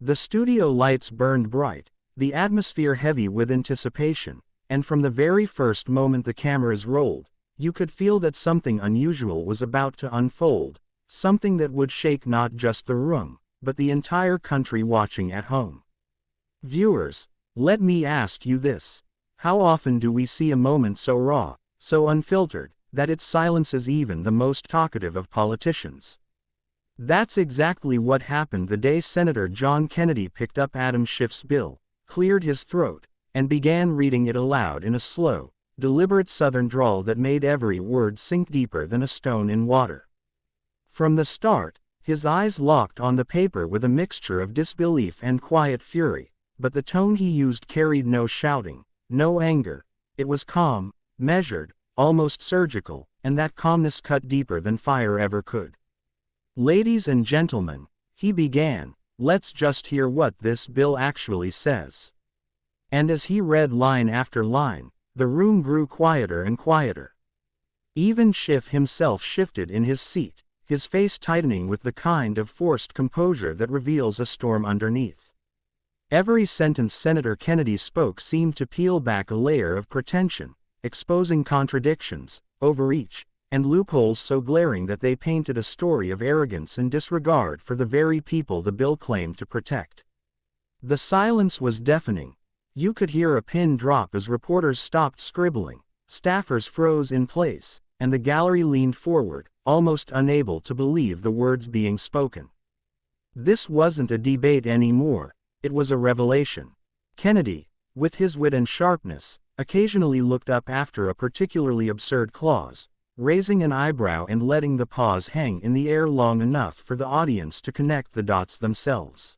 The studio lights burned bright, the atmosphere heavy with anticipation, and from the very first moment the cameras rolled, you could feel that something unusual was about to unfold, something that would shake not just the room, but the entire country watching at home. Viewers, let me ask you this. How often do we see a moment so raw, so unfiltered, that it silences even the most talkative of politicians? That's exactly what happened the day Senator John Kennedy picked up Adam Schiff's bill, cleared his throat, and began reading it aloud in a slow, deliberate Southern drawl that made every word sink deeper than a stone in water. From the start, his eyes locked on the paper with a mixture of disbelief and quiet fury, but the tone he used carried no shouting, no anger. It was calm, measured, almost surgical, and that calmness cut deeper than fire ever could. "Ladies and gentlemen," he began, "let's just hear what this bill actually says." And as he read line after line, the room grew quieter and quieter. Even Schiff himself shifted in his seat, his face tightening with the kind of forced composure that reveals a storm underneath. Every sentence Senator Kennedy spoke seemed to peel back a layer of pretension, exposing contradictions, overreach, and loopholes so glaring that they painted a story of arrogance and disregard for the very people the bill claimed to protect. The silence was deafening. You could hear a pin drop as reporters stopped scribbling, staffers froze in place, and the gallery leaned forward, almost unable to believe the words being spoken. This wasn't a debate anymore, it was a revelation. Kennedy, with his wit and sharpness, occasionally looked up after a particularly absurd clause, raising an eyebrow and letting the pause hang in the air long enough for the audience to connect the dots themselves.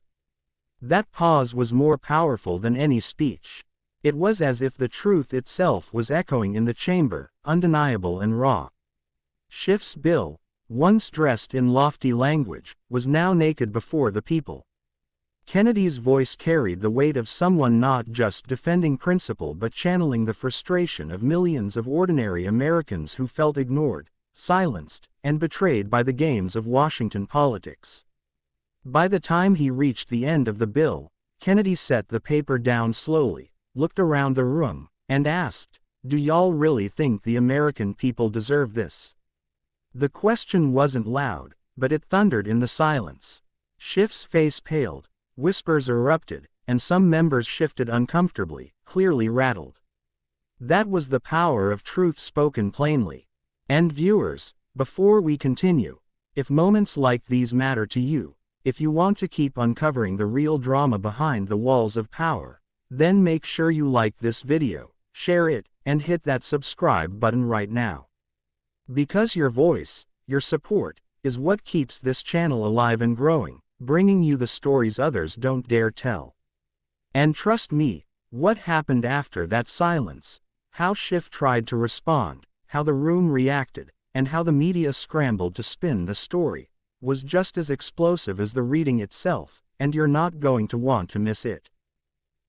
That pause was more powerful than any speech. It was as if the truth itself was echoing in the chamber, undeniable and raw. Schiff's bill, once dressed in lofty language, was now naked before the people. Kennedy's voice carried the weight of someone not just defending principle but channeling the frustration of millions of ordinary Americans who felt ignored, silenced, and betrayed by the games of Washington politics. By the time he reached the end of the bill, Kennedy set the paper down slowly, looked around the room, and asked, "Do y'all really think the American people deserve this?" The question wasn't loud, but it thundered in the silence. Schiff's face paled, whispers erupted, and some members shifted uncomfortably, clearly rattled. That was the power of truth spoken plainly. And viewers, before we continue, if moments like these matter to you, if you want to keep uncovering the real drama behind the walls of power, then make sure you like this video, share it, and hit that subscribe button right now. Because your voice, your support, is what keeps this channel alive and growing, bringing you the stories others don't dare tell. And trust me, what happened after that silence, how Schiff tried to respond, how the room reacted, and how the media scrambled to spin the story, was just as explosive as the reading itself, and you're not going to want to miss it.